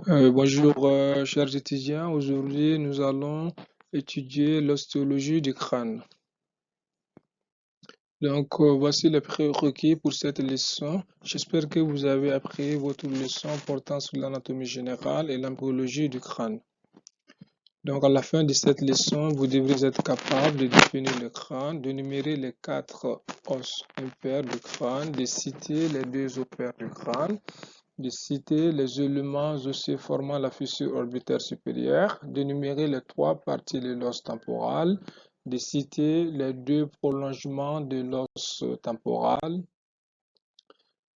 Bonjour, chers étudiants. Aujourd'hui, nous allons étudier l'ostéologie du crâne. Donc, voici les prérequis pour cette leçon. J'espère que vous avez appris votre leçon portant sur l'anatomie générale et l'embryologie du crâne. Donc, à la fin de cette leçon, vous devrez être capable de définir le crâne, de numérer les 4 os impairs du crâne, de citer les 2 os pairs du crâne, de citer les éléments osseux formant la fissure orbitaire supérieure, d'énumérer les 3 parties de l'os temporal, de citer les 2 prolongements de l'os temporal,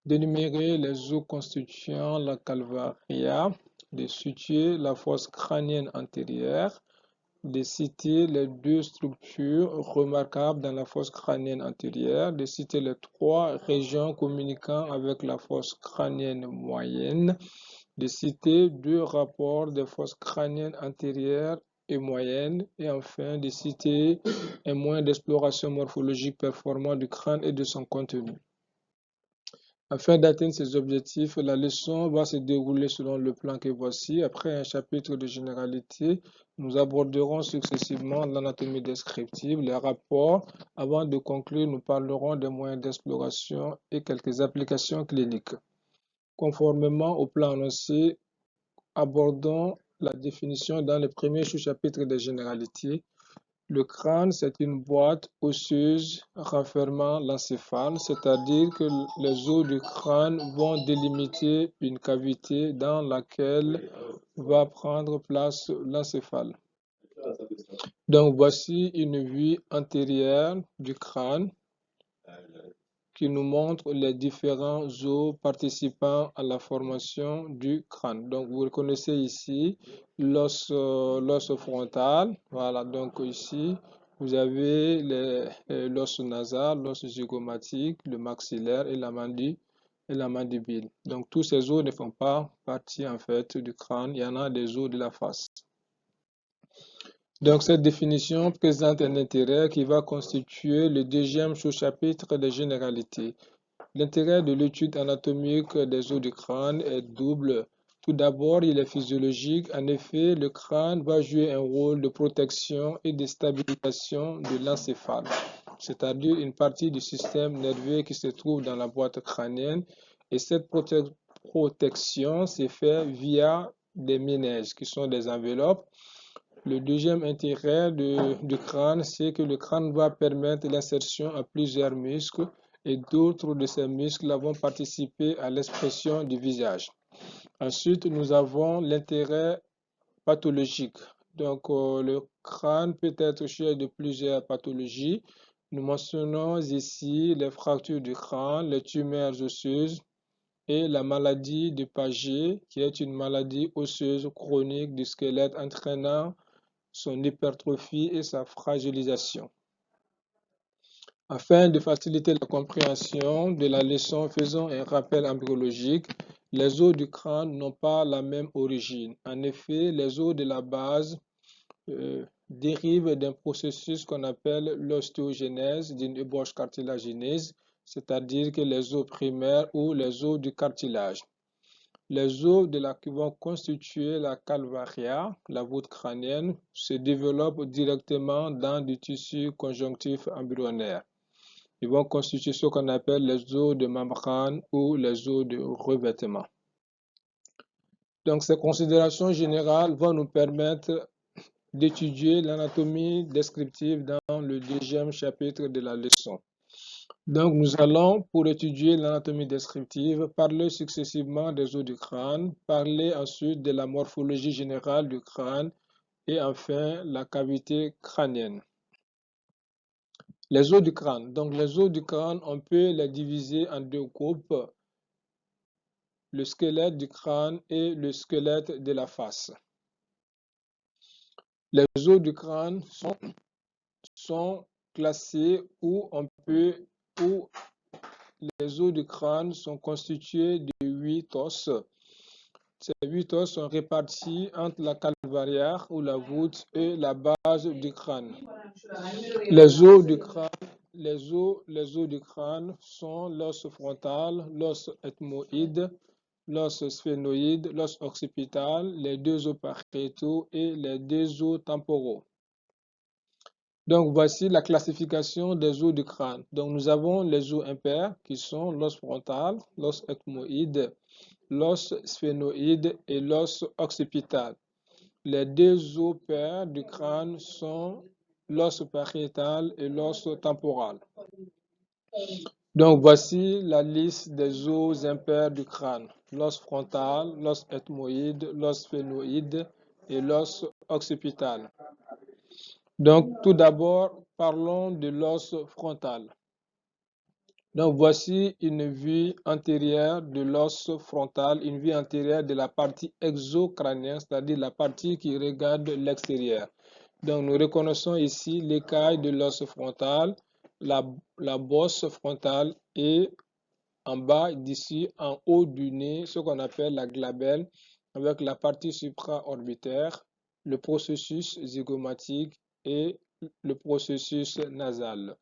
d'énumérer les os constituant la calvaria, de situer la fosse crânienne antérieure, de citer les 2 structures remarquables dans la fosse crânienne antérieure, de citer les 3 régions communiquant avec la fosse crânienne moyenne, de citer 2 rapports des fosses crâniennes antérieures et moyennes, et enfin de citer un moyen d'exploration morphologique performant du crâne et de son contenu. Afin d'atteindre ces objectifs, la leçon va se dérouler selon le plan que voici. Après un chapitre de généralité, nous aborderons successivement l'anatomie descriptive, les rapports. Avant de conclure, nous parlerons des moyens d'exploration et quelques applications cliniques. Conformément au plan annoncé, abordons la définition dans le premier sous-chapitre des généralités. Le crâne, c'est une boîte osseuse renfermant l'encéphale, c'est-à-dire que les os du crâne vont délimiter une cavité dans laquelle va prendre place l'encéphale. Donc voici une vue antérieure du crâne qui nous montre les différents os participant à la formation du crâne. Donc vous reconnaissez ici l'os frontal. Voilà, donc ici vous avez l'os nasal, l'os zygomatique, le maxillaire et la mandibule. Donc tous ces os ne font pas partie en fait du crâne. Il y en a des os de la face. Donc cette définition présente un intérêt qui va constituer le deuxième sous-chapitre des généralités. L'intérêt de l'étude anatomique des os du crâne est double. Tout d'abord, il est physiologique. En effet, le crâne va jouer un rôle de protection et de stabilisation de l'encéphale, c'est-à-dire une partie du système nerveux qui se trouve dans la boîte crânienne. Et cette protection se fait via des méninges, qui sont des enveloppes. Le deuxième intérêt du crâne, c'est que le crâne va permettre l'insertion à plusieurs muscles et d'autres de ces muscles vont participer à l'expression du visage. Ensuite, nous avons l'intérêt pathologique. Donc, le crâne peut être sujet de plusieurs pathologies. Nous mentionnons ici les fractures du crâne, les tumeurs osseuses et la maladie de Paget, qui est une maladie osseuse chronique du squelette entraînant son hypertrophie et sa fragilisation. Afin de faciliter la compréhension de la leçon, faisons un rappel embryologique. Les os du crâne n'ont pas la même origine. En effet, les os de la base dérivent d'un processus qu'on appelle l'ostéogenèse, d'une ébauche cartilagineuse, c'est-à-dire que les os primaires ou les os du cartilage. Les os qui vont constituer la calvaria, la voûte crânienne, se développent directement dans du tissu conjonctif embryonnaire. Ils vont constituer ce qu'on appelle les os de membrane ou les os de revêtement. Donc ces considérations générales vont nous permettre d'étudier l'anatomie descriptive dans le deuxième chapitre de la leçon. Donc nous allons, pour étudier l'anatomie descriptive, parler successivement des os du crâne, parler ensuite de la morphologie générale du crâne et enfin la cavité crânienne. Les os du crâne. Donc les os du crâne, on peut les diviser en 2 groupes, le squelette du crâne et le squelette de la face. Les os du crâne sont classés où les os du crâne sont constitués de 8 os. Ces 8 os sont répartis entre la calvaria ou la voûte et la base du crâne. Les os du crâne sont l'os frontal, l'os ethmoïde, l'os sphénoïde, l'os occipital, les deux os pariétaux et les deux os temporaux. Donc, voici la classification des os du crâne. Donc, nous avons les os impairs qui sont l'os frontal, l'os ethmoïde, l'os sphénoïde et l'os occipital. Les deux os pairs du crâne sont l'os pariétal et l'os temporal. Donc, voici la liste des os impairs du crâne. L'os frontal, l'os ethmoïde, l'os sphénoïde et l'os occipital. Donc, tout d'abord, parlons de l'os frontal. Donc, voici une vue antérieure de l'os frontal, une vue antérieure de la partie exocrânienne, c'est-à-dire la partie qui regarde l'extérieur. Donc, nous reconnaissons ici l'écaille de l'os frontal, la bosse frontale et en bas d'ici, en haut du nez, ce qu'on appelle la glabelle, avec la partie supraorbitaire, le processus zygomatique et le processus nasal.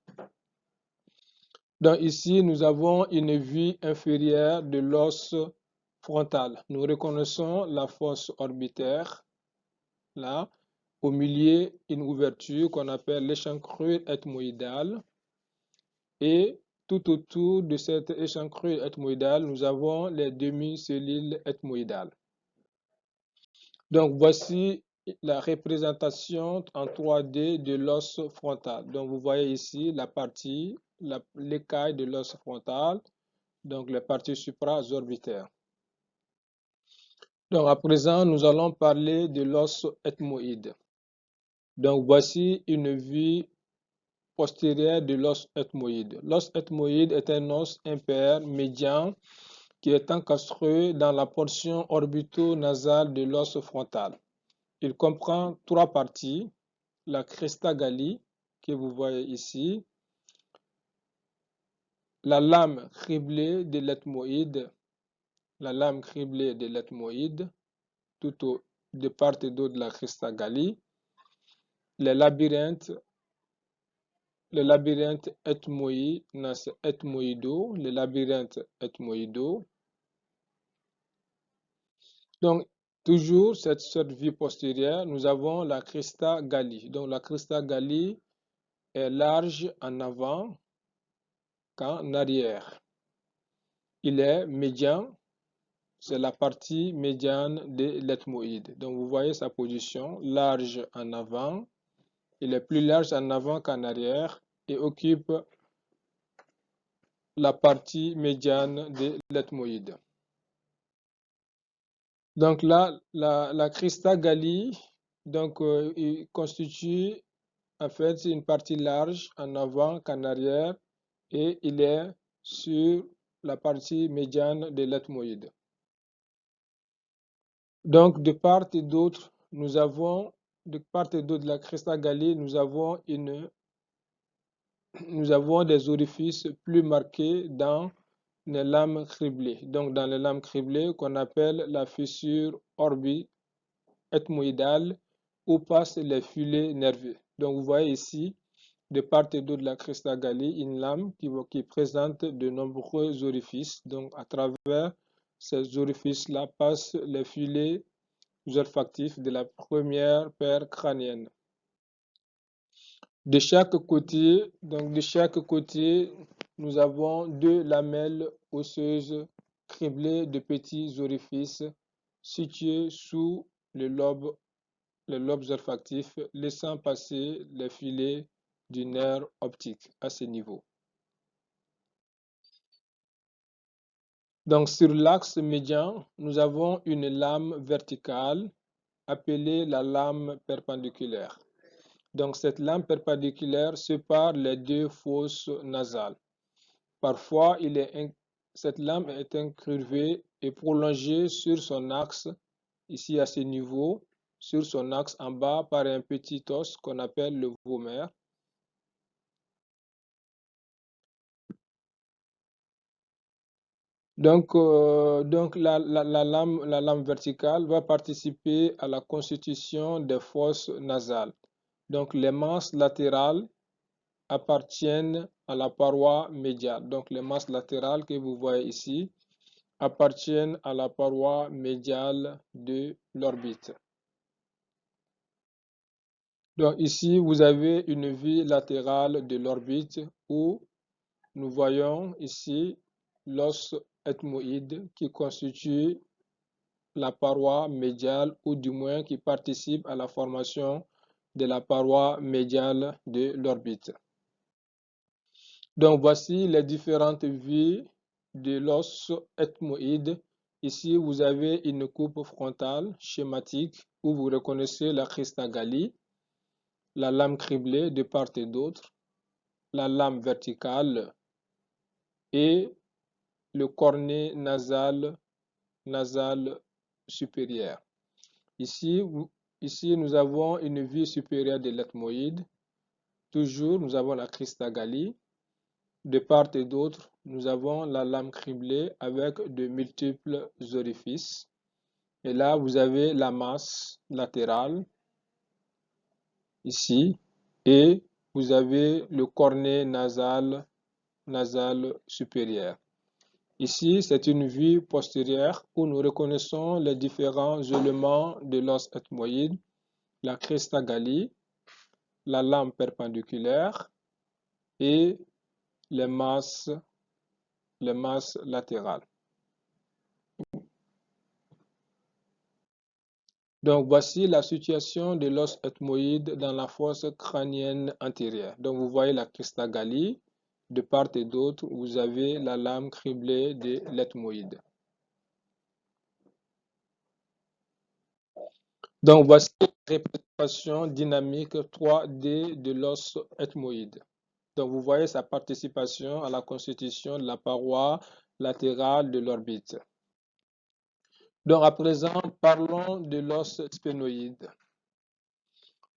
Donc ici, nous avons une vue inférieure de l'os frontal. Nous reconnaissons la fosse orbitaire, là, au milieu, une ouverture qu'on appelle l'échancrure ethmoïdale. Et tout autour de cette échancrure ethmoïdale, nous avons les demi-cellules ethmoïdales. Donc voici la représentation en 3D de l'os frontal. Donc vous voyez ici la partie, l'écaille de l'os frontal, donc les parties supraorbitaires. Donc à présent, nous allons parler de l'os ethmoïde. Donc voici une vue postérieure de l'os ethmoïde. L'os ethmoïde est un os impair médian qui est encastré dans la portion orbito-nasale de l'os frontal. Il comprend trois parties, la crista galli, que vous voyez ici, la lame criblée de l'ethmoïde, tout au de part et d'autre de la crista galli, les labyrinthes ethmoïdaux, les labyrinthes ethmoïdaux. Donc, toujours cette vue postérieure, nous avons la crista galli. Donc, la crista galli est large en avant qu'en arrière. Il est médian, c'est la partie médiane de l'ethmoïde. Donc, vous voyez sa position, large en avant. Il est plus large en avant qu'en arrière et occupe la partie médiane de l'ethmoïde. Donc là, la crista galli il constitue en fait une partie large en avant qu'en arrière et il est sur la partie médiane de l'ethmoïde. Donc de part et d'autre, de la crista galli, nous avons des orifices plus marqués dans les lames criblées. Donc dans les lames criblées qu'on appelle la fissure ethmoïdale où passent les filets nerveux. Donc vous voyez ici, de part et d'autre de la crista galli, une lame qui présente de nombreux orifices. Donc à travers ces orifices-là passent les filets olfactifs de la première paire crânienne. De chaque côté, nous avons deux lamelles osseuses criblées de petits orifices situés sous les lobes olfactifs, laissant passer les filets du nerf optique à ce niveau. Donc sur l'axe médian, nous avons une lame verticale appelée la lame perpendiculaire. Donc cette lame perpendiculaire sépare les deux fosses nasales. Parfois, cette lame est incurvée et prolongée sur son axe, ici à ce niveau, sur son axe en bas par un petit os qu'on appelle le vomer. Donc la lame verticale va participer à la constitution des fosses nasales. Donc les masses latérales appartiennent à la paroi médiale. Donc les masses latérales que vous voyez ici appartiennent à la paroi médiale de l'orbite. Donc ici, vous avez une vue latérale de l'orbite où nous voyons ici l'os ethmoïde qui constitue la paroi médiale ou du moins qui participe à la formation de la paroi médiale de l'orbite. Donc voici les différentes vues de l'os ethmoïde. Ici, vous avez une coupe frontale schématique où vous reconnaissez la cristagallie, la lame criblée de part et d'autre, la lame verticale et le cornet nasal supérieur. Ici, nous avons une vue supérieure de l'ethmoïde. Toujours, nous avons la cristagallie. De part et d'autre, nous avons la lame criblée avec de multiples orifices. Et là, vous avez la masse latérale, ici, et vous avez le cornet nasal supérieur. Ici, c'est une vue postérieure où nous reconnaissons les différents éléments de l'os ethmoïde, la cristagallie, la lame perpendiculaire et les masses latérales. Donc, voici la situation de l'os ethmoïde dans la fosse crânienne antérieure. Donc, vous voyez la cristagallie. De part et d'autre, vous avez la lame criblée de l'ethmoïde. Donc, voici la représentation dynamique 3D de l'os ethmoïde. Donc, vous voyez sa participation à la constitution de la paroi latérale de l'orbite. Donc, à présent, parlons de l'os sphénoïde.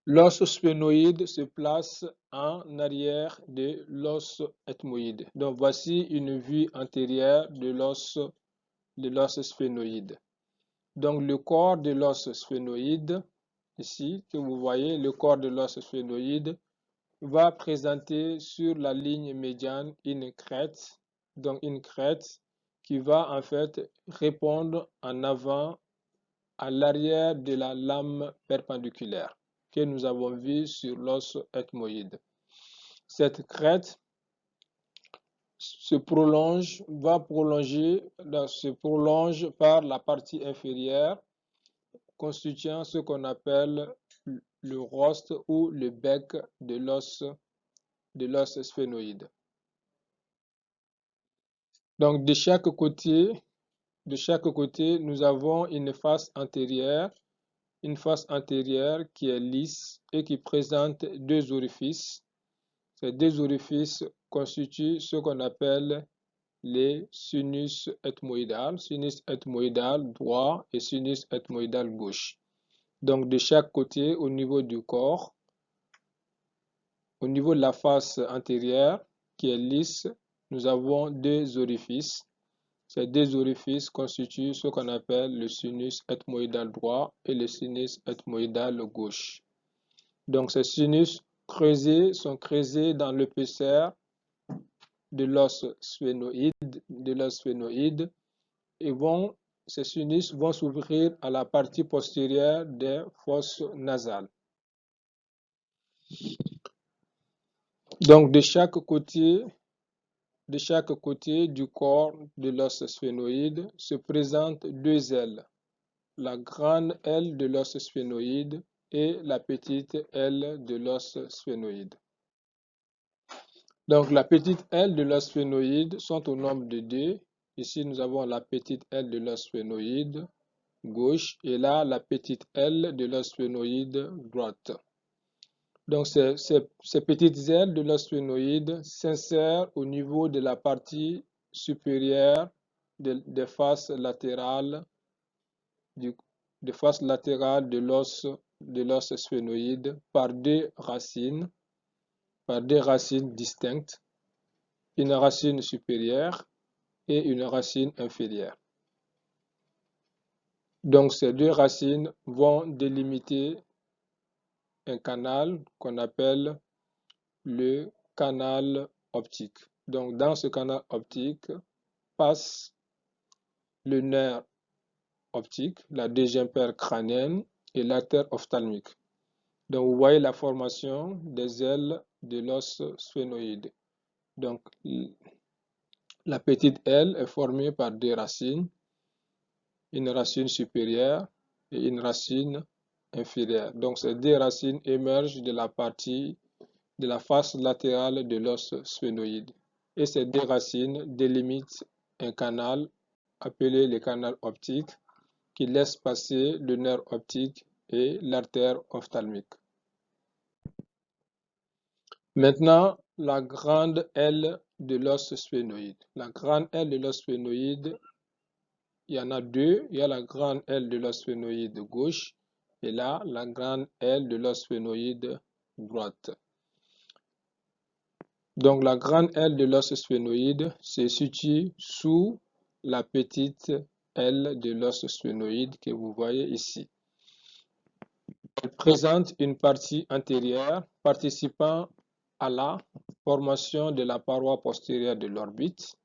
L'os sphénoïde se place en arrière de l'os ethmoïde. Donc, voici une vue antérieure de l'os sphénoïde. Donc, le corps de l'os sphénoïde, ici, que vous voyez, le corps de l'os sphénoïde va présenter sur la ligne médiane une crête, donc une crête qui va en fait répondre en avant à l'arrière de la lame perpendiculaire que nous avons vue sur l'os ethmoïde. Cette crête se prolonge par la partie inférieure, constituant ce qu'on appelle le rost ou le bec de l'os sphénoïde. Donc de chaque côté, nous avons une face antérieure qui est lisse et qui présente deux orifices. Ces deux orifices constituent ce qu'on appelle les sinus ethmoïdal droit et sinus ethmoïdal gauche. Donc de chaque côté, au niveau du corps, au niveau de la face antérieure qui est lisse, nous avons deux orifices. Ces deux orifices constituent ce qu'on appelle le sinus ethmoïdal droit et le sinus ethmoïdal gauche. Donc ces sinus sont creusés dans l'épaisseur de l'os sphénoïde et ces sinus vont s'ouvrir à la partie postérieure des fosses nasales. Donc de chaque côté du corps de l'os sphénoïde se présentent deux ailes, la grande aile de l'os sphénoïde et la petite aile de l'os sphénoïde. Donc la petite aile de l'os sphénoïde sont au nombre de deux. Ici, nous avons la petite aile de l'os sphénoïde gauche et là, la petite aile de l'os sphénoïde droite. Donc ces petites ailes de l'os sphénoïde s'insèrent au niveau de la partie supérieure des faces latérales de l'os sphénoïde par deux racines distinctes, une racine supérieure et une racine inférieure. Donc ces deux racines vont délimiter un canal qu'on appelle le canal optique. Donc dans ce canal optique passe le nerf optique, la deuxième paire crânienne et l'artère ophtalmique. Donc, vous voyez la formation des ailes de l'os sphénoïde. Donc, la petite aile est formée par deux racines, une racine supérieure et une racine inférieure. Donc, ces deux racines émergent de la face latérale de l'os sphénoïde. Et ces deux racines délimitent un canal appelé le canal optique qui laisse passer le nerf optique et l'artère ophtalmique. Maintenant, la grande aile de l'os sphénoïde. La grande aile de l'os sphénoïde, il y en a deux. Il y a la grande aile de l'os sphénoïde gauche et là, la grande aile de l'os sphénoïde droite. Donc, la grande aile de l'os sphénoïde se situe sous la petite aile de l'os sphénoïde que vous voyez ici. Elle présente une partie antérieure participant à la formation de la paroi postérieure de l'orbite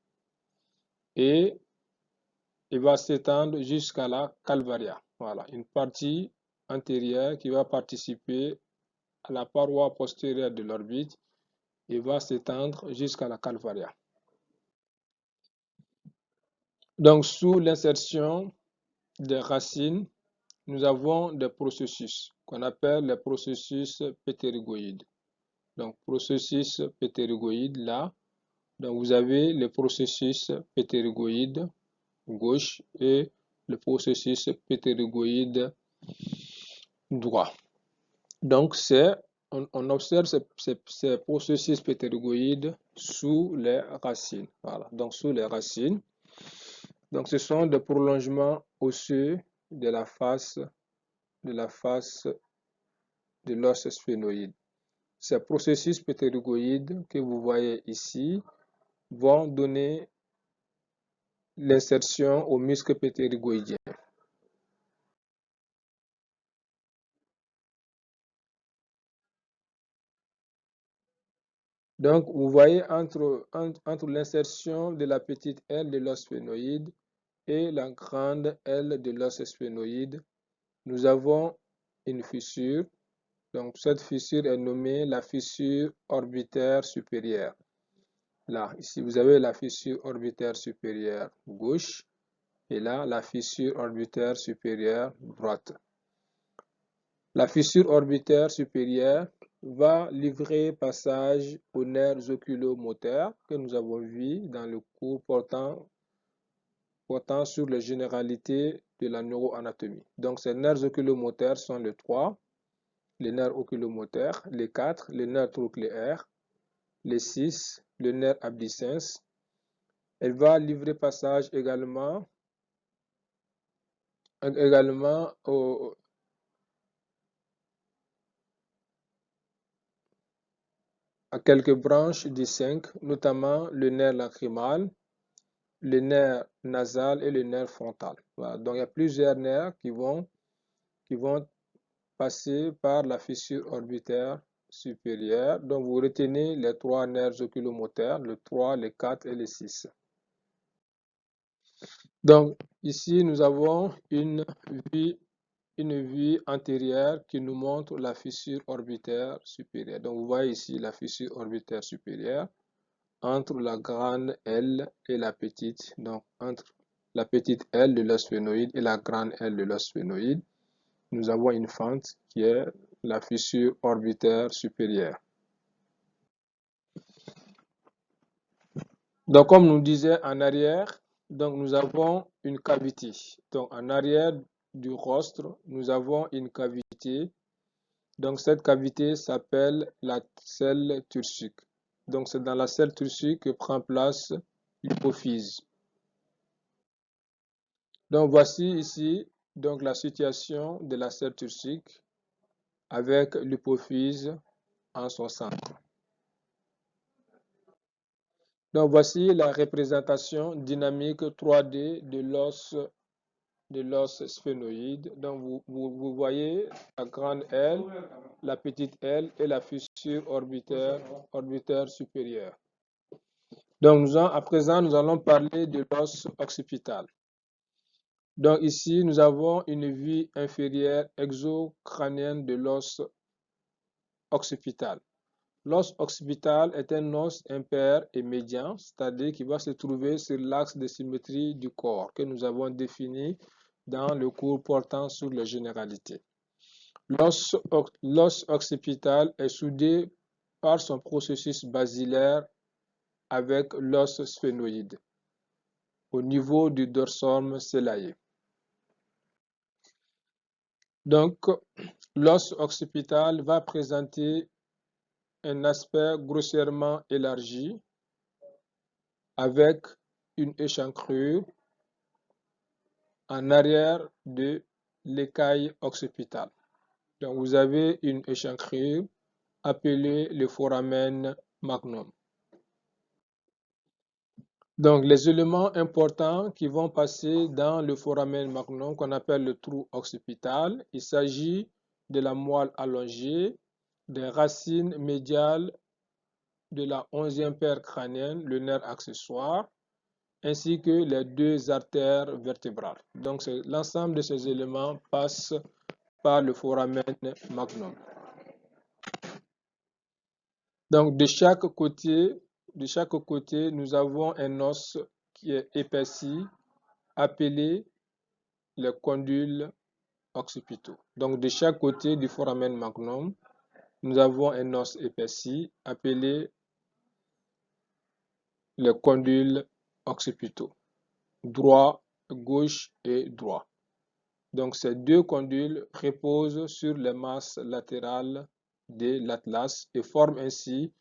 et il va s'étendre jusqu'à la calvaria. Voilà, une partie antérieure qui va participer à la paroi postérieure de l'orbite et va s'étendre jusqu'à la calvaria. Donc, sous l'insertion des racines, nous avons des processus qu'on appelle les processus ptérygoïdes. Donc, processus ptérygoïde là. Donc, vous avez le processus ptérygoïde gauche et le processus ptérygoïde droit. Donc, on observe ces processus ptérygoïdes sous les racines. Voilà. Donc, sous les racines. Donc, ce sont des prolongements osseux de la face de l'os sphénoïde. Ces processus ptérygoïdes que vous voyez ici vont donner l'insertion au muscle ptérygoïdien. Donc, vous voyez entre l'insertion de la petite aile de l'os sphénoïde et la grande aile de l'os sphénoïde, nous avons une fissure. Donc, cette fissure est nommée la fissure orbitaire supérieure. Là, ici, vous avez la fissure orbitaire supérieure gauche et là, la fissure orbitaire supérieure droite. La fissure orbitaire supérieure va livrer passage aux nerfs oculomoteurs que nous avons vu dans le cours portant sur les généralités de la neuroanatomie. Donc, ces nerfs oculomoteurs sont les trois, les nerfs oculomoteurs, les quatre, les nerfs trochléaires, les six, le nerf abducens. Elle va livrer passage également à quelques branches du 5, notamment le nerf lacrymal, le nerf nasal et le nerf frontal. Voilà. Donc, il y a plusieurs nerfs qui vont passer par la fissure orbitaire supérieure. Donc, vous retenez les trois nerfs oculomoteurs, le 3, le 4 et le 6. Donc, ici, nous avons une vue antérieure qui nous montre la fissure orbitaire supérieure. Donc, vous voyez ici la fissure orbitaire supérieure entre la grande aile et la petite. Donc, entre la petite aile de l'os sphénoïde et la grande aile de l'os sphénoïde, nous avons une fente qui est la fissure orbitaire supérieure. Donc, comme nous disait en arrière, donc nous avons une cavité. Donc, en arrière du rostre, nous avons une cavité. Donc, cette cavité s'appelle la selle turcique. Donc, c'est dans la selle turcique que prend place l'hypophyse. Donc, voici ici donc, la situation de la selle turcique avec l'hypophyse en son centre. Donc, voici la représentation dynamique 3D de l'os sphénoïde. Donc, vous voyez la grande aile, la petite aile et la fissure orbitaire supérieure. Donc, à présent, nous allons parler de l'os occipital. Donc ici, nous avons une vue inférieure exocrânienne de l'os occipital. L'os occipital est un os impair et médian, c'est-à-dire qui va se trouver sur l'axe de symétrie du corps que nous avons défini dans le cours portant sur les généralités. L'os occipital est soudé par son processus basilaire avec l'os sphénoïde au niveau du dorsum célaïe. Donc, l'os occipital va présenter un aspect grossièrement élargi avec une échancrure en arrière de l'écaille occipitale. Donc, vous avez une échancrure appelée le foramen magnum. Donc, les éléments importants qui vont passer dans le foramen magnum qu'on appelle le trou occipital, il s'agit de la moelle allongée, des racines médiales de la 11e paire crânienne, le nerf accessoire, ainsi que les deux artères vertébrales. Donc, l'ensemble de ces éléments passe par le foramen magnum. Donc, de chaque côté, nous avons un os qui est épaissi, appelé les condyles occipitaux. Donc, de chaque côté du foramen magnum, nous avons un os épaissi, appelé les condyles occipitaux, droit, gauche et droit. Donc, ces deux condyles reposent sur les masses latérales de l'atlas et forment ainsi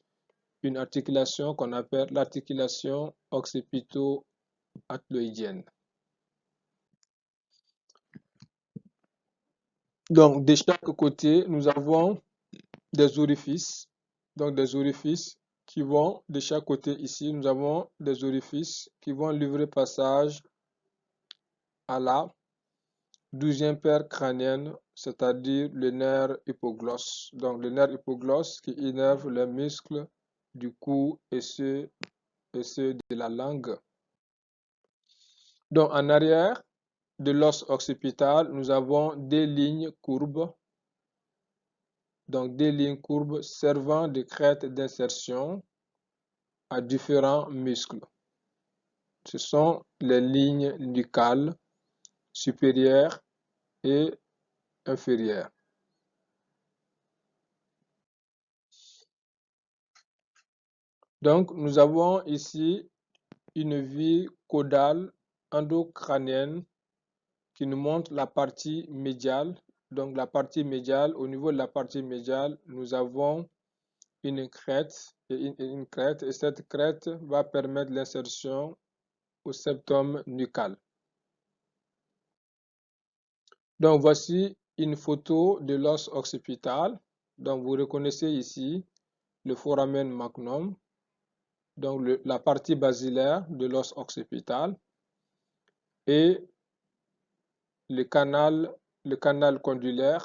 une articulation qu'on appelle l'articulation occipito-atloïdienne. Donc, de chaque côté, nous avons des orifices. Donc, des orifices qui vont de chaque côté ici, nous avons des orifices qui vont livrer passage à la 12e paire crânienne, c'est-à-dire le nerf hypoglosse. Donc, le nerf hypoglosse qui innerve les muscles du cou et ceux de la langue. Donc, en arrière de l'os occipital, nous avons des lignes courbes. Donc, des lignes courbes servant de crête d'insertion à différents muscles. Ce sont les lignes nucales supérieures et inférieures. Donc, nous avons ici une vue caudale endocrânienne qui nous montre la partie médiale. Donc, la partie médiale, au niveau de la partie médiale, nous avons une crête et cette crête va permettre l'insertion au septum nucal. Donc, voici une photo de l'os occipital. Donc, vous reconnaissez ici le foramen magnum, donc la partie basilaire de l'os occipital et le canal condyle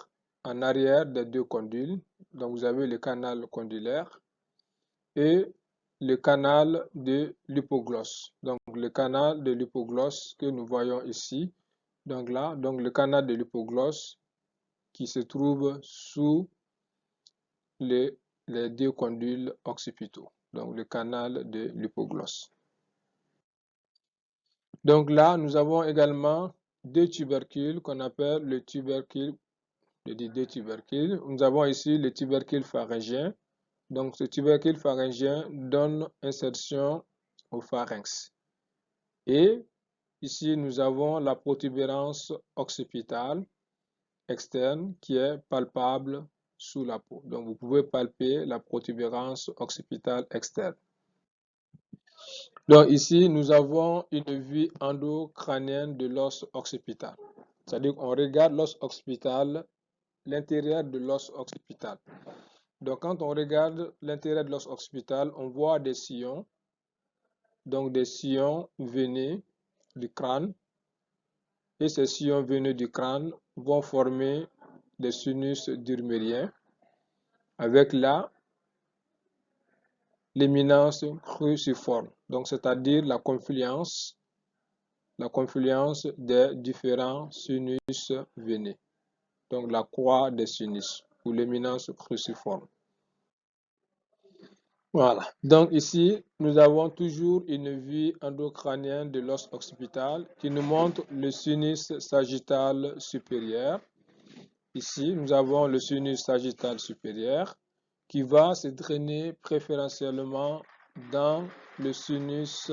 en arrière des deux condyles. Donc, vous avez le canal condyle et le canal de l'hypoglosse. Donc, le canal de l'hypoglosse que nous voyons ici. Donc là, le canal de l'hypoglosse qui se trouve sous les deux condyles occipitaux. Donc, le canal de l'hypoglosse. Donc là, nous avons également deux tubercules qu'on appelle le tubercule, je dis deux tubercules. Nous avons ici le tubercule pharyngien. Donc, ce tubercule pharyngien donne insertion au pharynx. Et ici, nous avons la protubérance occipitale externe qui est palpable sous la peau. Donc, vous pouvez palper la protubérance occipitale externe. Donc, ici, nous avons une vue endocrânienne de l'os occipital. C'est-à-dire qu'on regarde l'os occipital, l'intérieur de l'os occipital. Donc, quand on regarde l'intérieur de l'os occipital, on voit des sillons, donc des sillons veineux du crâne. Et ces sillons veineux du crâne vont former des sinus durmériens avec là l'éminence cruciforme, donc c'est-à-dire la confluence la confluence des différents sinus veinés. Donc la croix des sinus ou l'éminence cruciforme. Voilà. Donc ici, nous avons toujours une vue endocrânienne de l'os occipital qui nous montre le sinus sagittal supérieur. Ici, nous avons le sinus sagittal supérieur qui va se drainer préférentiellement dans le sinus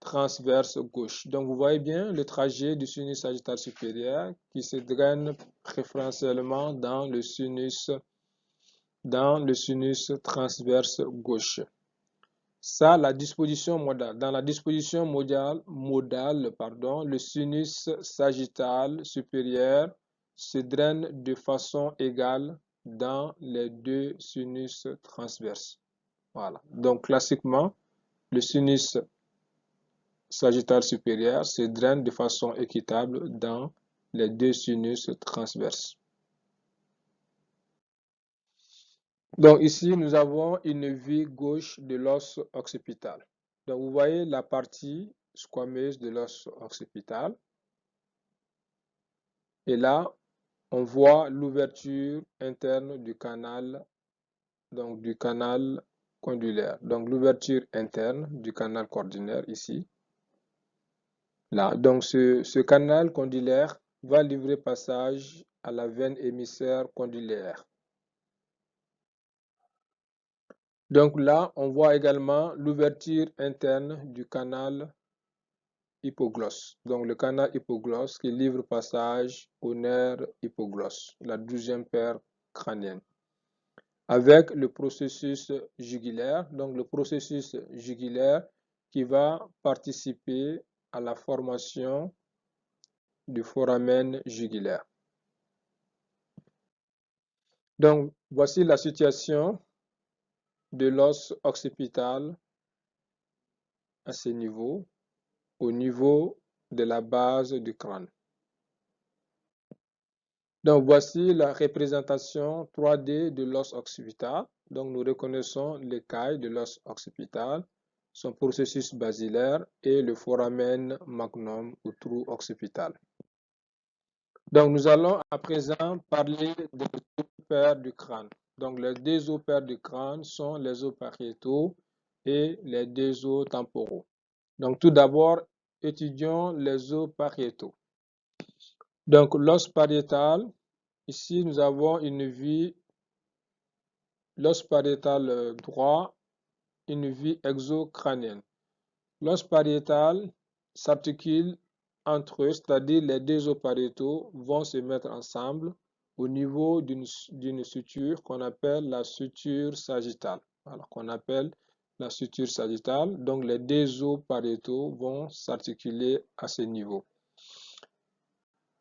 transverse gauche. Donc, vous voyez bien le trajet du sinus sagittal supérieur qui se draine préférentiellement dans le sinus transverse gauche. Ça, la disposition modale. Dans la disposition modale, le sinus sagittal supérieur se draine de façon égale dans les deux sinus transverses. Voilà. Donc, classiquement, le sinus sagittal supérieur se draine de façon équitable dans les deux sinus transverses. Donc ici, nous avons une vue gauche de l'os occipital. Donc vous voyez la partie squameuse de l'os occipital. Et là, on voit l'ouverture interne du canal, donc du canal condyle. Donc l'ouverture interne du canal cordulaire ici. Là, donc ce canal condylaire va livrer passage à la veine émissaire condylaire. Donc là, on voit également l'ouverture interne du canal hypoglosse. Donc le canal hypoglosse qui livre passage au nerf hypoglosse, la 12e paire crânienne. Avec le processus jugulaire, donc le processus jugulaire qui va participer à la formation du foramen jugulaire. Donc voici la situation de l'os occipital à ce niveau, au niveau de la base du crâne. Donc voici la représentation 3D de l'os occipital. Donc nous reconnaissons l'écaille de l'os occipital, son processus basilaire et le foramen magnum ou trou occipital. Donc nous allons à présent parler des os paires du crâne. Donc les deux os paires du crâne sont les os pariétaux et les deux os temporaux. Donc tout d'abord, étudions les os pariétaux. Donc l'os pariétal, ici nous avons une vue, l'os pariétal droit, une vue exocrânienne. L'os pariétal s'articule entre eux, c'est-à-dire les deux os pariétaux vont se mettre ensemble au niveau d'une suture qu'on appelle la suture sagittale. Alors qu'on appelle la suture sagittale. Donc les deux os pariétaux vont s'articuler à ce niveau.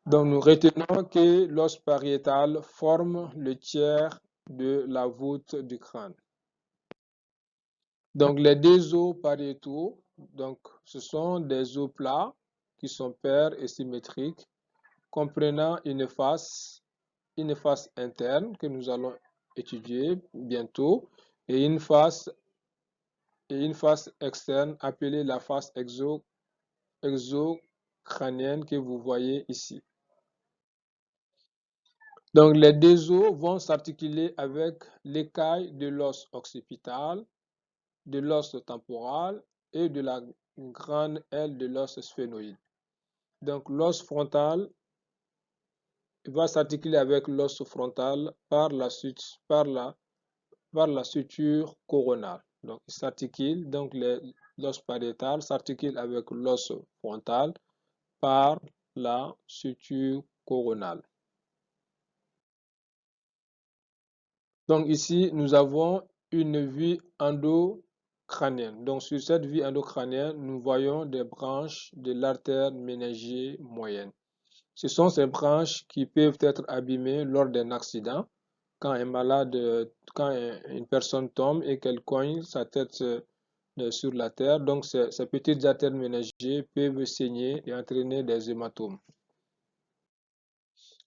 Donc nous retenons que l'os pariétal forme le tiers de la voûte du crâne. Donc les deux os pariétaux, donc ce sont des os plats qui sont pairs et symétriques, comprenant une face interne que nous allons étudier bientôt et une face externe appelée la face exocrânienne que vous voyez ici. Donc les deux os vont s'articuler avec l'écaille de l'os occipital, de l'os temporal et de la grande aile de l'os sphénoïde. Donc l'os frontal va s'articuler avec l'os frontal par la suture coronale. Donc il s'articule, donc l'os pariétal s'articule avec l'os frontal par la suture coronale. Donc ici, nous avons une vue endocrânienne. Donc sur cette vue endocrânienne, nous voyons des branches de l'artère méningée moyenne. Ce sont ces branches qui peuvent être abîmées lors d'un accident. Quand une personne tombe et qu'elle cogne sa tête sur la terre, donc ces petites artères méningées peuvent saigner et entraîner des hématomes.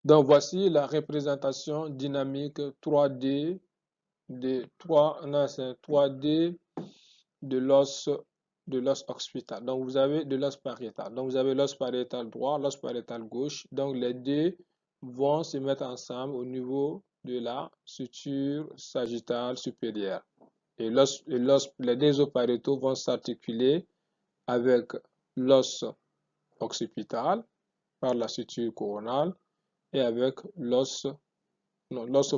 Donc voici la représentation dynamique 3D de l'os de l'os occipital. Donc, vous avez de l'os pariétal. Donc, vous avez l'os pariétal droit, l'os pariétal gauche. Donc, les deux vont se mettre ensemble au niveau de la suture sagittale supérieure. Et les deux os pariétaux vont s'articuler avec l'os occipital par la suture coronale et avec l'os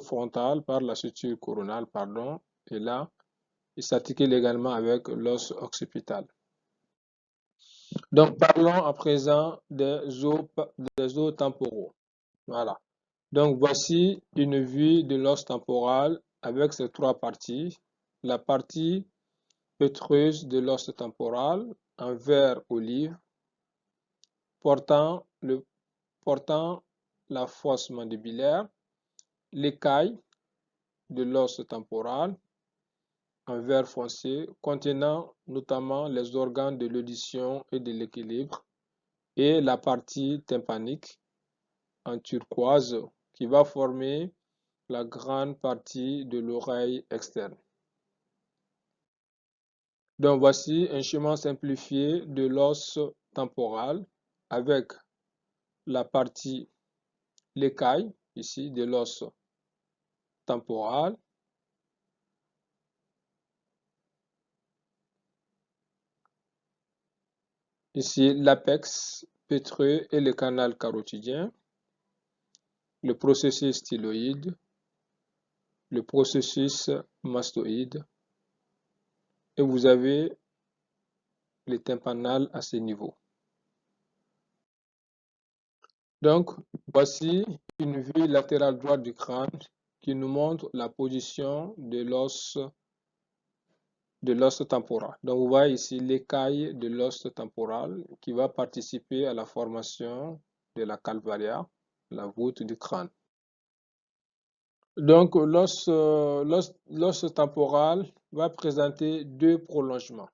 frontal par la suture coronale, pardon. Et là, il s'articule également avec l'os occipital. Donc, parlons à présent des os temporaux. Voilà. Donc, voici une vue de l'os temporal avec ses trois parties. La partie pétreuse de l'os temporal en vert olive portant la fosse mandibulaire, l'écaille de l'os temporal en vert foncé contenant notamment les organes de l'audition et de l'équilibre et la partie tympanique en turquoise qui va former la grande partie de l'oreille externe. Donc voici un schéma simplifié de l'os temporal avec la partie, l'écaille ici de l'os temporal, ici l'apex pétreux et le canal carotidien, le processus styloïde, le processus mastoïde, et vous avez les tympanales à ce niveau. Donc, voici une vue latérale droite du crâne qui nous montre la position de l'os temporal. Donc, vous voyez ici l'écaille de l'os temporal qui va participer à la formation de la calvaria, la voûte du crâne. Donc, l'os temporal va présenter deux prolongements.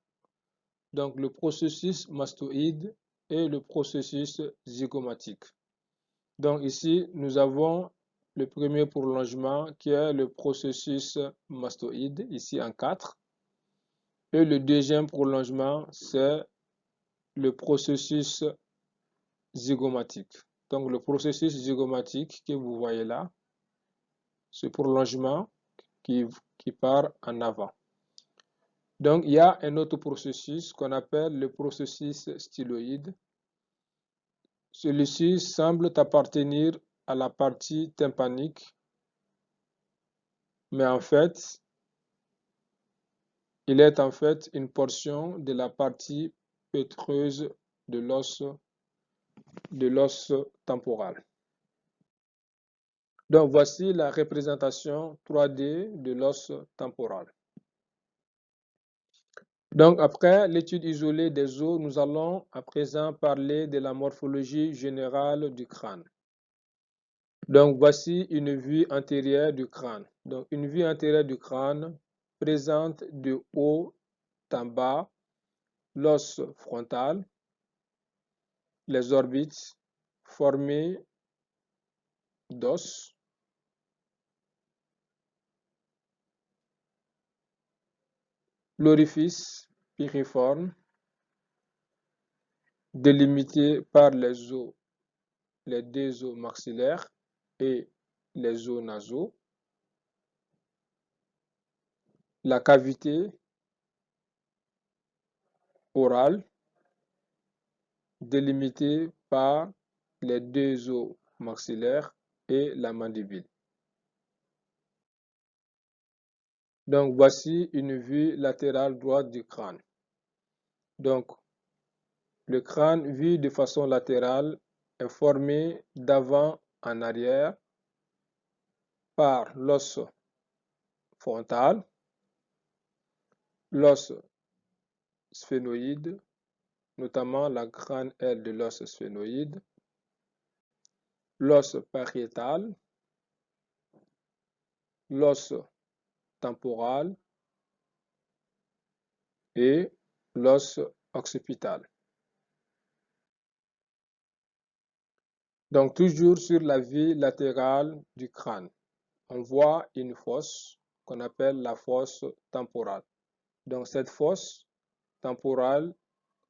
Donc, le processus mastoïde et le processus zygomatique. Donc, ici, nous avons le premier prolongement qui est le processus mastoïde, ici en 4. Et le deuxième prolongement, c'est le processus zygomatique. Donc, le processus zygomatique que vous voyez là, ce prolongement qui part en avant. Donc, il y a un autre processus qu'on appelle le processus styloïde. Celui-ci semble appartenir à la partie tympanique, mais en fait, il est en fait une portion de la partie pétreuse de l'os temporal. Donc, voici la représentation 3D de l'os temporal. Donc, après l'étude isolée des os, nous allons à présent parler de la morphologie générale du crâne. Donc, voici une vue antérieure du crâne. Donc, une vue antérieure du crâne présente de haut en bas l'os frontal, les orbites formées d'os, l'orifice piriforme délimité par les os, les deux os maxillaires et les os nasaux, la cavité orale délimitée par les deux os maxillaires et la mandibule. Donc, voici une vue latérale droite du crâne. Donc, le crâne vu de façon latérale est formé d'avant en arrière par l'os frontal, l'os sphénoïde, notamment la grande aile de l'os sphénoïde, l'os pariétal, l'os temporal et l'os occipital. Donc, toujours sur la vue latérale du crâne, on voit une fosse qu'on appelle la fosse temporale. Donc, cette fosse temporale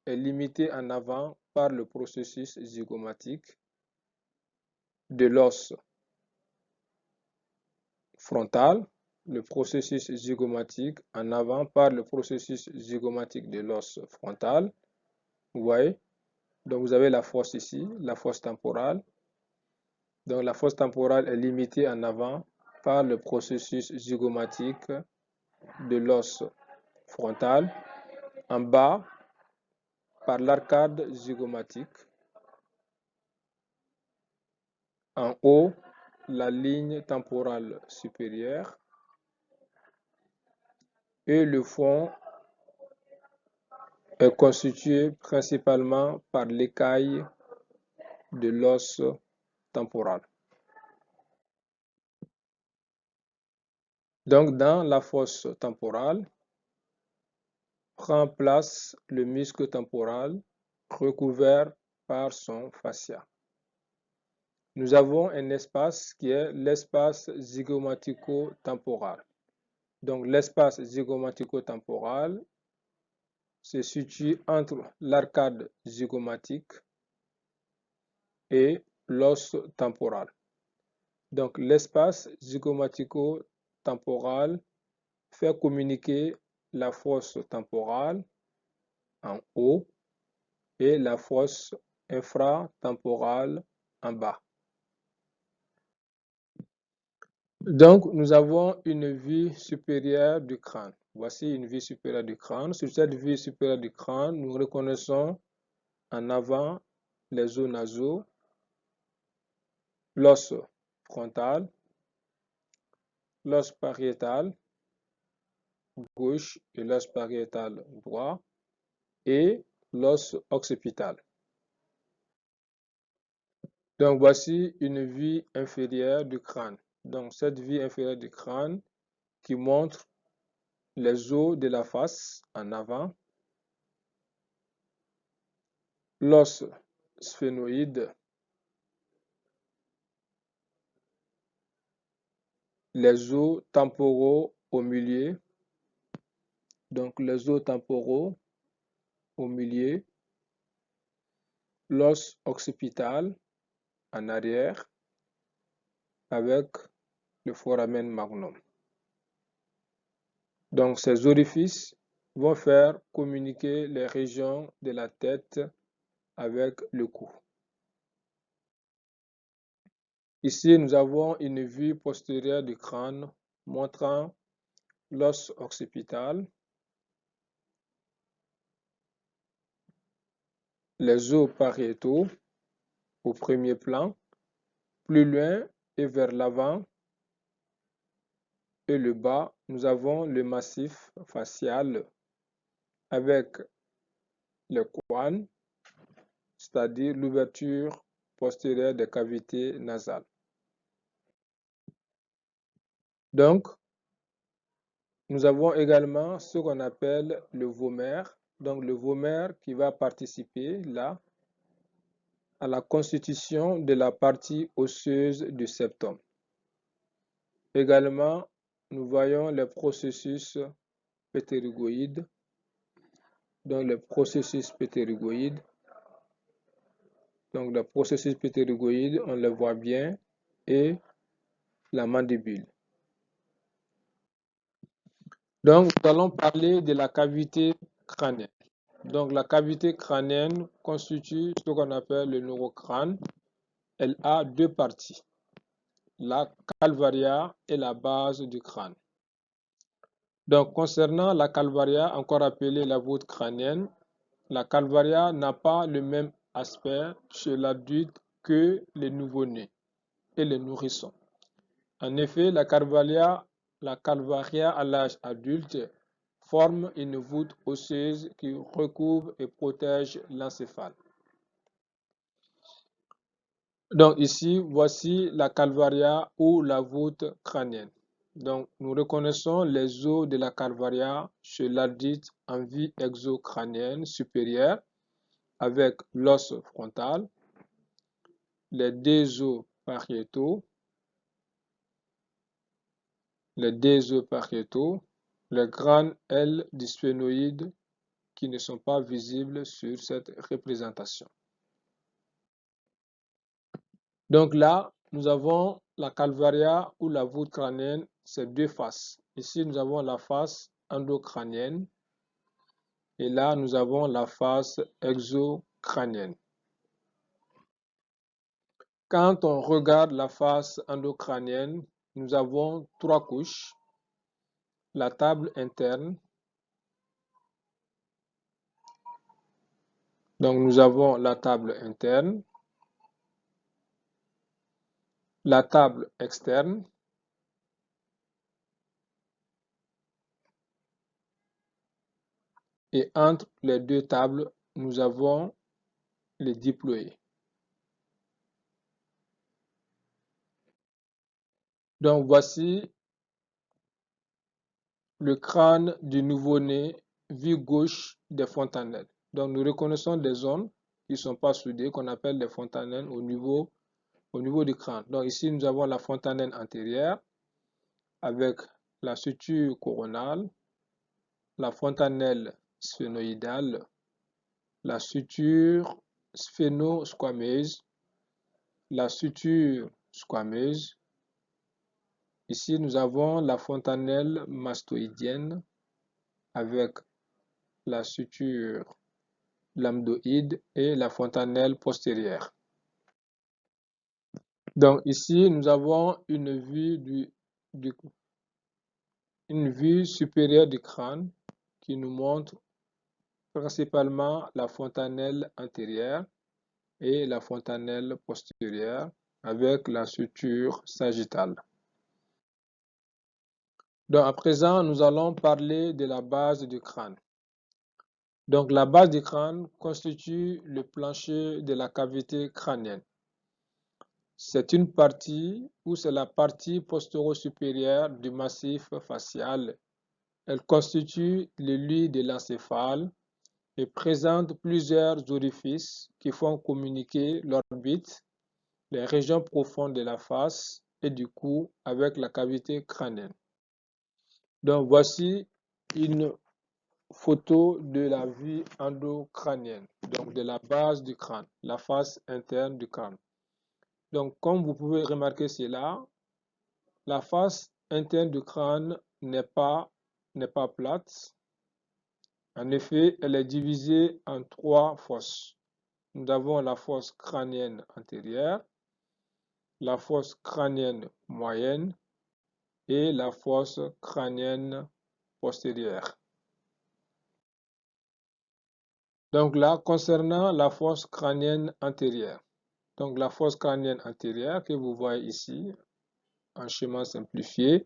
est limitée en avant par le processus zygomatique de l'os frontal, le processus zygomatique en avant par le processus zygomatique de l'os frontal. Vous voyez? Donc vous avez la fosse ici, la fosse temporale. Donc la fosse temporale est limitée en avant par le processus zygomatique de l'os frontal, en bas par l'arcade zygomatique, en haut la ligne temporale supérieure et le fond est constitué principalement par l'écaille de l'os temporal. Donc dans la fosse temporale prend place le muscle temporal recouvert par son fascia. Nous avons un espace qui est l'espace zygomatico-temporal. Donc l'espace zygomatico-temporal se situe entre l'arcade zygomatique et l'os temporal. Donc l'espace zygomatico-temporal fait communiquer la fosse temporale en haut et la fosse infratemporale en bas. Donc, nous avons une vue supérieure du crâne. Voici une vue supérieure du crâne. Sur cette vue supérieure du crâne, nous reconnaissons en avant les os nasaux, l'os frontal, l'os pariétal gauche et l'os pariétal droit et l'os occipital. Donc, voici une vue inférieure du crâne. Donc, cette vue inférieure du crâne qui montre les os de la face en avant, l'os sphénoïde, les os temporaux au milieu, donc les os temporaux au milieu, l'os occipital en arrière avec le foramen magnum. Donc ces orifices vont faire communiquer les régions de la tête avec le cou. Ici, nous avons une vue postérieure du crâne montrant l'os occipital, les os pariétaux au premier plan, plus loin et vers l'avant et le bas, nous avons le massif facial avec le couane, c'est-à-dire l'ouverture postérieure des cavités nasales. Donc, nous avons également ce qu'on appelle le vomère. Donc, le vomère qui va participer là à la constitution de la partie osseuse du septum. Également, nous voyons les processus ptérygoïdes. Donc, le processus ptérygoïde. Donc, le processus ptérygoïde, on le voit bien, et la mandibule. Donc, nous allons parler de la cavité crânienne. Donc, la cavité crânienne constitue ce qu'on appelle le neurocrâne. Elle a deux parties, la calvaria et la base du crâne. Donc, concernant la calvaria, encore appelée la voûte crânienne, la calvaria n'a pas le même aspect chez l'adulte que les nouveau-nés et les nourrissons. En effet, la calvaria à l'âge adulte forme une voûte osseuse qui recouvre et protège l'encéphale. Donc ici, voici la calvaria ou la voûte crânienne. Donc nous reconnaissons les os de la calvaria chez l'adulte en vue exocrânienne supérieure avec l'os frontal, les deux os pariétaux, les deux os pariétaux, les grandes ailes du sphénoïde qui ne sont pas visibles sur cette représentation. Donc là, nous avons la calvaria ou la voûte crânienne, c'est deux faces. Ici, nous avons la face endocrânienne et là, nous avons la face exocrânienne. Quand on regarde la face endocrânienne, nous avons trois couches. La table interne. Donc, nous avons la table interne, la table externe et entre les deux tables, nous avons les diploïdes. Donc, voici le crâne du nouveau-né, vue gauche des fontanelles. Donc, nous reconnaissons des zones qui ne sont pas soudées, qu'on appelle des fontanelles au niveau du crâne. Donc, ici, nous avons la fontanelle antérieure avec la suture coronale, la fontanelle sphénoïdale, la suture sphénosquameuse, la suture squameuse. Ici, nous avons la fontanelle mastoïdienne avec la suture lambdoïde et la fontanelle postérieure. Donc ici, nous avons une vue supérieure du crâne qui nous montre principalement la fontanelle antérieure et la fontanelle postérieure avec la suture sagittale. Donc à présent, nous allons parler de la base du crâne. Donc la base du crâne constitue le plancher de la cavité crânienne. C'est une partie ou c'est la partie postéro-supérieure du massif facial. Elle constitue le lit de l'encéphale et présente plusieurs orifices qui font communiquer l'orbite, les régions profondes de la face et du cou avec la cavité crânienne. Donc voici une photo de la vue endocrânienne, donc de la base du crâne, la face interne du crâne. Donc comme vous pouvez remarquer cela, la face interne du crâne n'est pas plate. En effet, elle est divisée en trois fosses. Nous avons la fosse crânienne antérieure, la fosse crânienne moyenne et la fosse crânienne postérieure. Donc là, concernant la fosse crânienne antérieure, donc la fosse crânienne antérieure que vous voyez ici, en schéma simplifié,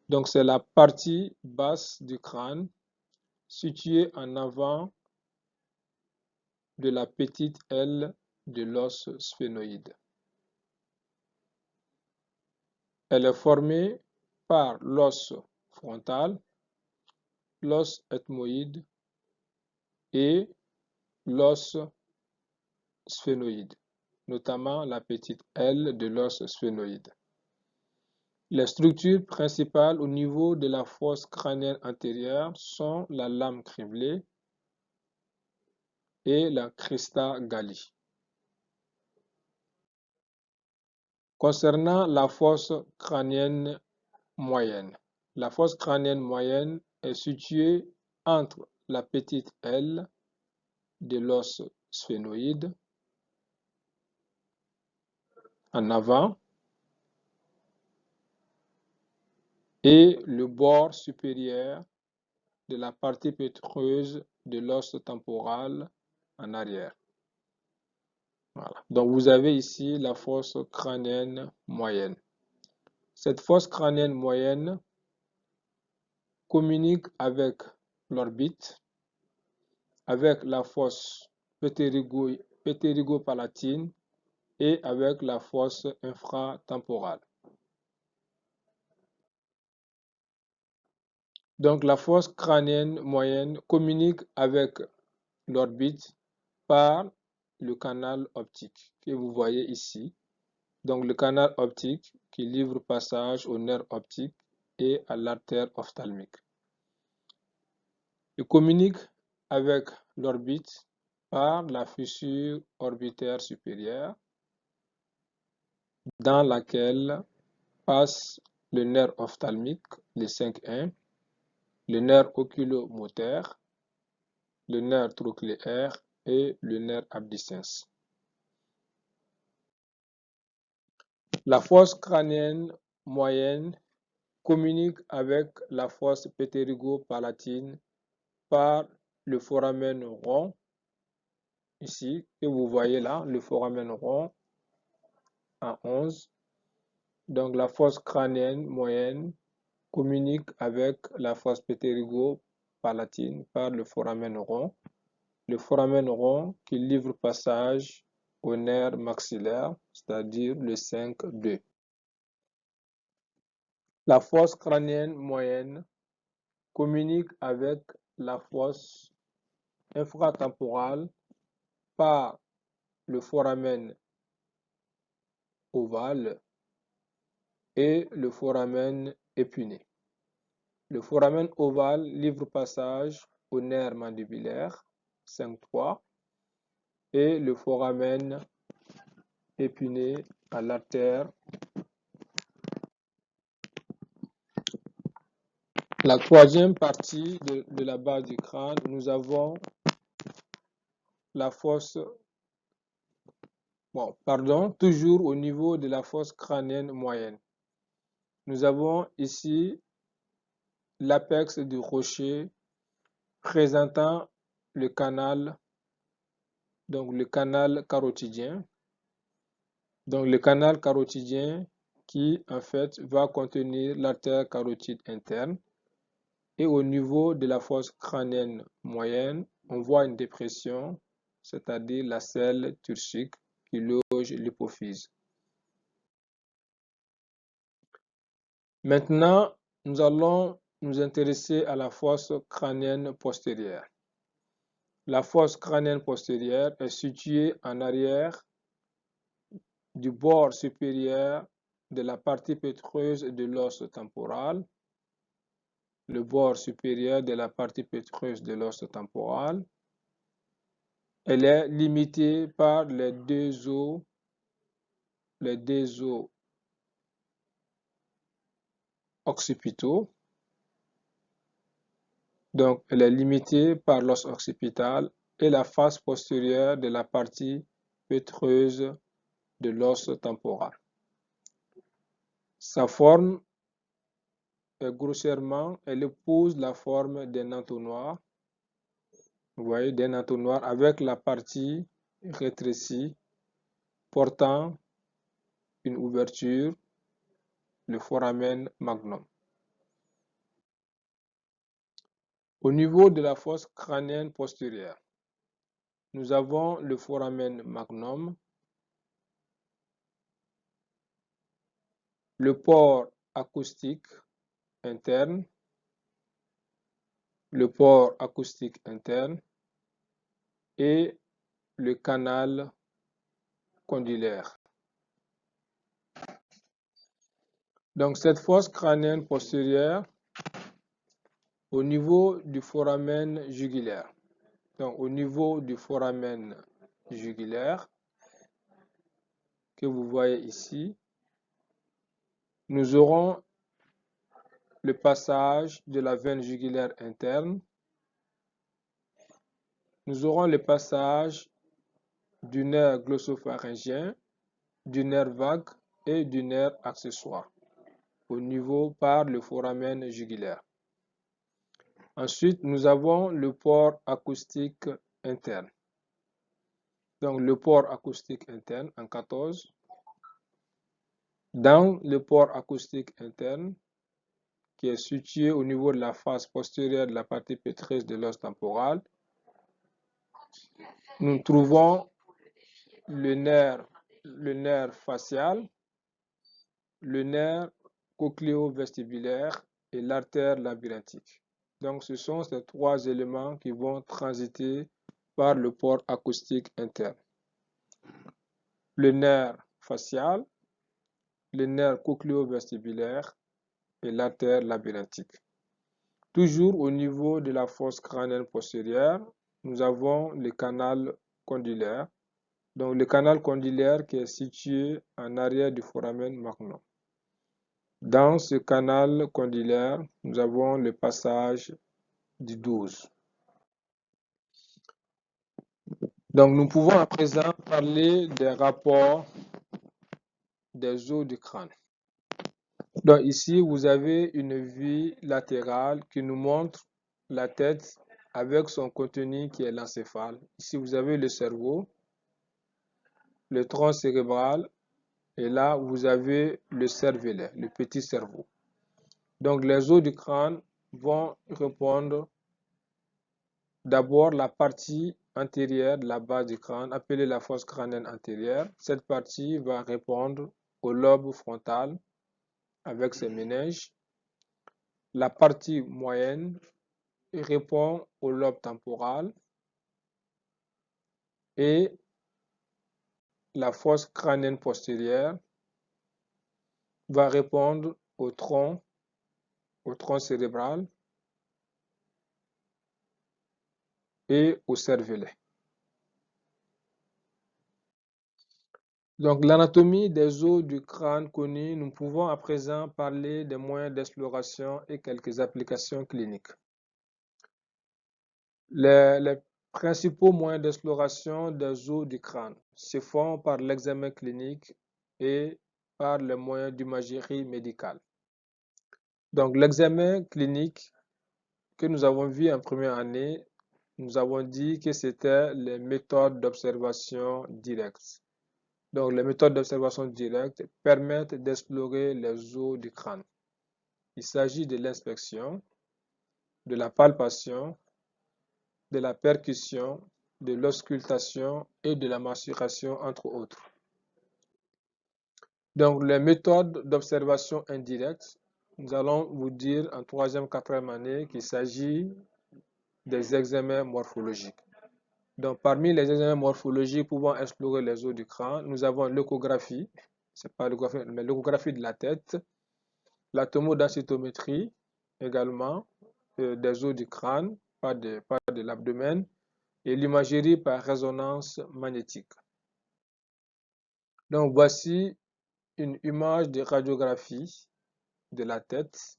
donc c'est la partie basse du crâne située en avant de la petite aile de l'os sphénoïde. Elle est formée par l'os frontal, l'os ethmoïde et l'os sphénoïde, notamment la petite aile de l'os sphénoïde. Les structures principales au niveau de la fosse crânienne antérieure sont la lame criblée et la crista galli. Concernant la fosse crânienne moyenne, la fosse crânienne moyenne est située entre la petite aile de l'os sphénoïde en avant et le bord supérieur de la partie pétreuse de l'os temporal en arrière. Voilà. Donc vous avez ici la fosse crânienne moyenne. Cette fosse crânienne moyenne communique avec l'orbite, avec la fosse pétérigo-palatine et avec la fosse infratemporale. Donc la fosse crânienne moyenne communique avec l'orbite par le canal optique que vous voyez ici. Donc le canal optique qui livre passage au nerf optique et à l'artère ophtalmique. Il communique avec l'orbite par la fissure orbitaire supérieure dans laquelle passe le nerf ophtalmique, le 5-1, le nerf oculomoteur, le nerf trochléaire et le nerf abducens. La fosse crânienne moyenne communique avec la fosse ptérygo-palatine par le foramen rond, ici, que vous voyez là, le foramen rond en 11. Donc la fosse crânienne moyenne communique avec la fosse ptérygo-palatine par le foramen rond. Le foramen rond qui livre passage au nerf maxillaire, c'est-à-dire le 5-2. La fosse crânienne moyenne communique avec la fosse infratemporale par le foramen ovale et le foramen épiné. Le foramen ovale livre passage au nerf mandibulaire 5-3 et le foramen épiné à l'artère. La troisième partie de la base du crâne, nous avons la fosse, toujours au niveau de la fosse crânienne moyenne. Nous avons ici l'apex du rocher présentant le canal, donc le canal carotidien. Donc le canal carotidien qui en fait va contenir l'artère carotide interne. Et au niveau de la fosse crânienne moyenne, on voit une dépression, c'est-à-dire la selle turcique qui loge l'hypophyse. Maintenant, nous allons nous intéresser à la fosse crânienne postérieure. La fosse crânienne postérieure est située en arrière du bord supérieur de la partie pétreuse de l'os temporal, le bord supérieur de la partie pétreuse de l'os temporal. Elle est limitée par les deux os occipitaux. Donc, elle est limitée par l'os occipital et la face postérieure de la partie pétreuse de l'os temporal. Sa forme est grossièrement, elle épouse la forme d'un entonnoir. Vous voyez, d'un entonnoir avec la partie rétrécie portant une ouverture, le foramen magnum. Au niveau de la fosse crânienne postérieure, nous avons le foramen magnum, le port acoustique interne, et le canal condylaire. Donc cette fosse crânienne postérieure, au niveau du foramen jugulaire, que vous voyez ici, nous aurons le passage de la veine jugulaire interne, nous aurons le passage du nerf glossopharyngien, du nerf vague et du nerf accessoire au niveau par le foramen jugulaire. Ensuite, nous avons le port acoustique interne. Donc, le port acoustique interne en 14. Dans le port acoustique interne, qui est situé au niveau de la face postérieure de la partie pétreuse de l'os temporal, nous trouvons le nerf facial, le nerf cochléo-vestibulaire et l'artère labyrinthique. Donc, ce sont ces trois éléments qui vont transiter par le port acoustique interne. Le nerf facial, le nerf cochléo-vestibulaire et l'artère labyrinthique. Toujours au niveau de la fosse crânienne postérieure, nous avons le canal condylaire. Donc le canal condylaire qui est situé en arrière du foramen magnum. Dans ce canal condylaire, nous avons le passage du 12. Donc nous pouvons à présent parler des rapports des os du crâne. Donc ici, vous avez une vue latérale qui nous montre la tête avec son contenu qui est l'encéphale. Ici, vous avez le cerveau, le tronc cérébral, et là, vous avez le cervelet, le petit cerveau. Donc les os du crâne vont répondre d'abord la partie antérieure de la base du crâne, appelée la fosse crânienne antérieure. Cette partie va répondre au lobe frontal avec ses méninges. La partie moyenne répond au lobe temporal et la fosse crânienne postérieure va répondre au tronc cérébral et au cervelet. Donc l'anatomie des os du crâne connue, nous pouvons à présent parler des moyens d'exploration et quelques applications cliniques. Les principaux moyens d'exploration des os du crâne se font par l'examen clinique et par les moyens d'imagerie médicale. Donc l'examen clinique que nous avons vu en première année, nous avons dit que c'était les méthodes d'observation directe. Donc les méthodes d'observation directe permettent d'explorer les os du crâne. Il s'agit de l'inspection, de la palpation, de la percussion, de l'auscultation et de la macération, entre autres. Donc les méthodes d'observation indirecte, nous allons vous dire en troisième, quatrième année qu'il s'agit des examens morphologiques. Donc parmi les examens morphologiques pouvant explorer les os du crâne, nous avons l'échographie, c'est pas l'échographie, mais l'échographie de la tête, la tomodensitométrie également des os du crâne, pas de l'abdomen, et l'imagerie par résonance magnétique. Donc voici une image de radiographie de la tête.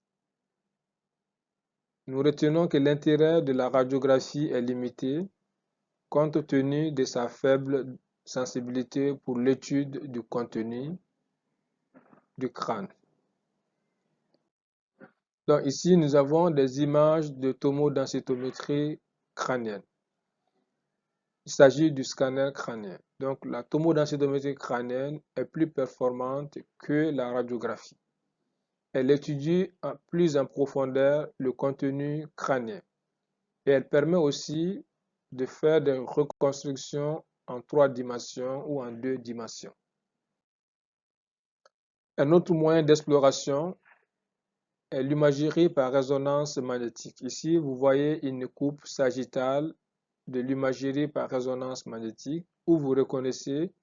Nous retenons que l'intérêt de la radiographie est limité compte tenu de sa faible sensibilité pour l'étude du contenu du crâne. Donc ici, nous avons des images de tomodensitométrie crânienne. Il s'agit du scanner crânien. Donc la tomodensitométrie crânienne est plus performante que la radiographie. Elle étudie plus en profondeur le contenu crânien et elle permet aussi de faire des reconstructions en 3 dimensions ou en 2 dimensions. Un autre moyen d'exploration est l'imagerie par résonance magnétique. Ici, vous voyez une coupe sagittale de l'imagerie par résonance magnétique où vous reconnaissez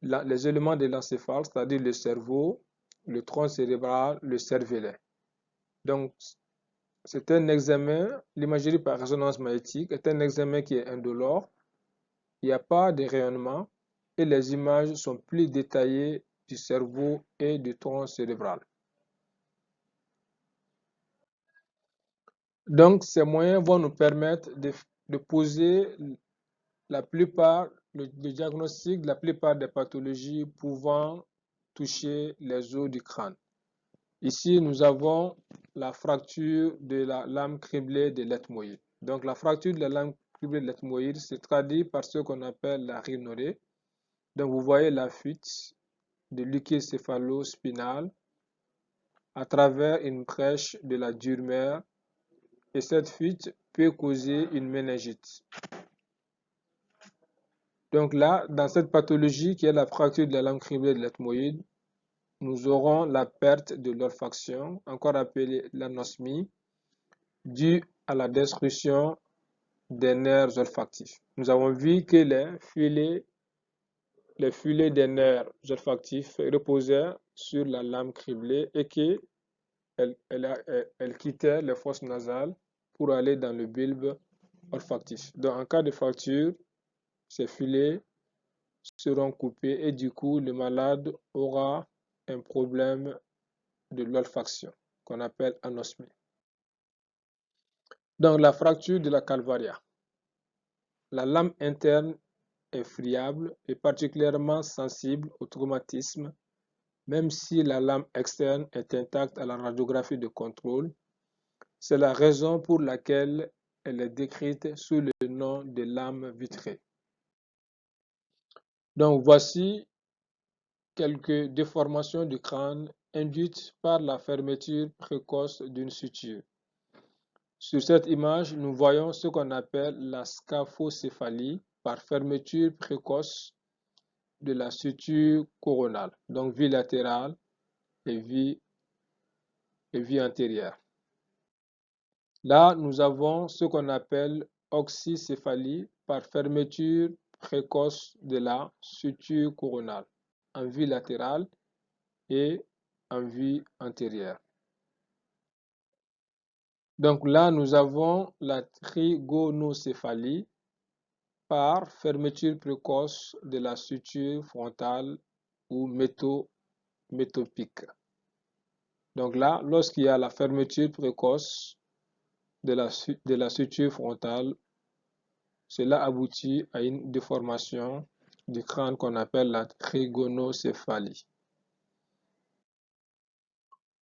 les éléments de l'encéphale, c'est-à-dire le cerveau, le tronc cérébral, le cervelet. Donc, c'est un examen, l'imagerie par résonance magnétique est un examen qui est indolore, il n'y a pas de rayonnement et les images sont plus détaillées du cerveau et du tronc cérébral. Donc, ces moyens vont nous permettre de poser le diagnostic de la plupart des pathologies pouvant toucher les os du crâne. Ici, nous avons la fracture de la lame criblée de l'ethmoïde. Donc, la fracture de la lame criblée de l'ethmoïde se traduit par ce qu'on appelle la rhinorrhée. Donc, vous voyez la fuite de liquide céphalo-spinal à travers une brèche de la dure-mère et cette fuite peut causer une méningite. Donc là, dans cette pathologie qui est la fracture de la lame criblée de l'ethmoïde, nous aurons la perte de l'olfaction, encore appelée l'anosmie, due à la destruction des nerfs olfactifs. Nous avons vu que les filets des nerfs olfactifs reposaient sur la lame criblée et que elle quittait les fosses nasales pour aller dans le bulbe olfactif. Donc, en cas de fracture, ces filets seront coupés et du coup, le malade aura un problème de l'olfaction qu'on appelle anosmie. Donc, la fracture de la calvaria. La lame interne est friable et particulièrement sensible au traumatisme, même si la lame externe est intacte à la radiographie de contrôle. C'est la raison pour laquelle elle est décrite sous le nom de lame vitrée. Donc voici quelques déformations du crâne induites par la fermeture précoce d'une suture. Sur cette image, nous voyons ce qu'on appelle la scaphocéphalie par fermeture précoce de la suture coronale, donc vie latérale et vie antérieure. Là, nous avons ce qu'on appelle oxycéphalie par fermeture précoce de la suture coronale en vue latérale et en vue antérieure. Donc là, nous avons la trigonocéphalie par fermeture précoce de la suture frontale ou métopique. Donc là, lorsqu'il y a la fermeture précoce de la suture frontale, cela aboutit à une déformation du crâne qu'on appelle la trigonocéphalie.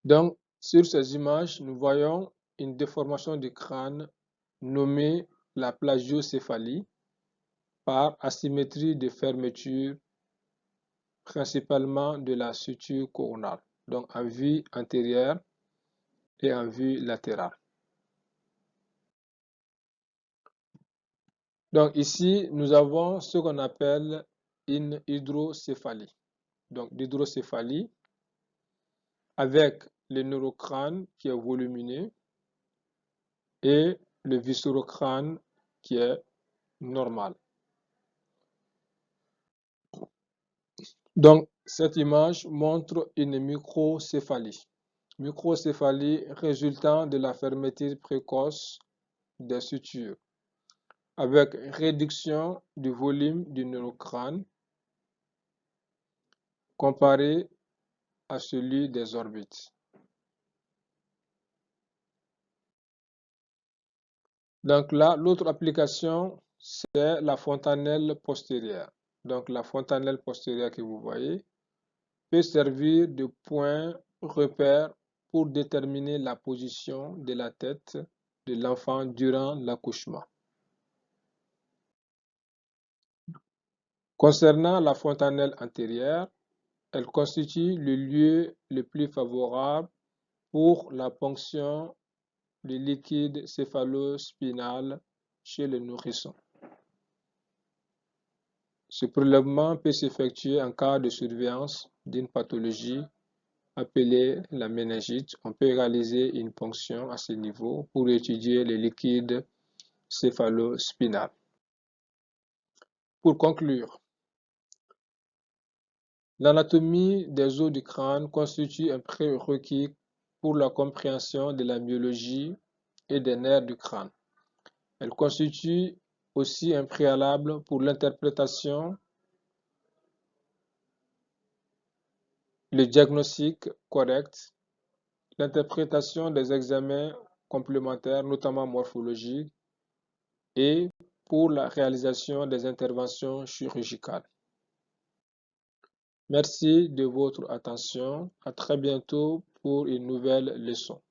Donc, sur ces images, nous voyons une déformation du crâne nommée la plagiocéphalie par asymétrie de fermeture principalement de la suture coronale, donc en vue antérieure et en vue latérale. Donc ici, nous avons ce qu'on appelle une hydrocéphalie. Donc l'hydrocéphalie avec le neurocrâne qui est volumineux et le viscérocrâne qui est normal. Donc cette image montre une microcéphalie. Microcéphalie résultant de la fermeture précoce des sutures avec réduction du volume du neurocrâne comparé à celui des orbites. Donc là, l'autre application, c'est la fontanelle postérieure. Donc la fontanelle postérieure que vous voyez peut servir de point repère pour déterminer la position de la tête de l'enfant durant l'accouchement. Concernant la fontanelle antérieure, elle constitue le lieu le plus favorable pour la ponction du liquide céphalospinal chez le nourrisson. Ce prélèvement peut s'effectuer en cas de surveillance d'une pathologie appelée la méningite. On peut réaliser une ponction à ce niveau pour étudier le liquide céphalospinal. Pour conclure, l'anatomie des os du crâne constitue un prérequis pour la compréhension de la biologie et des nerfs du crâne. Elle constitue aussi un préalable pour l'interprétation, le diagnostic correct, l'interprétation des examens complémentaires, notamment morphologiques, et pour la réalisation des interventions chirurgicales. Merci de votre attention. À très bientôt pour une nouvelle leçon.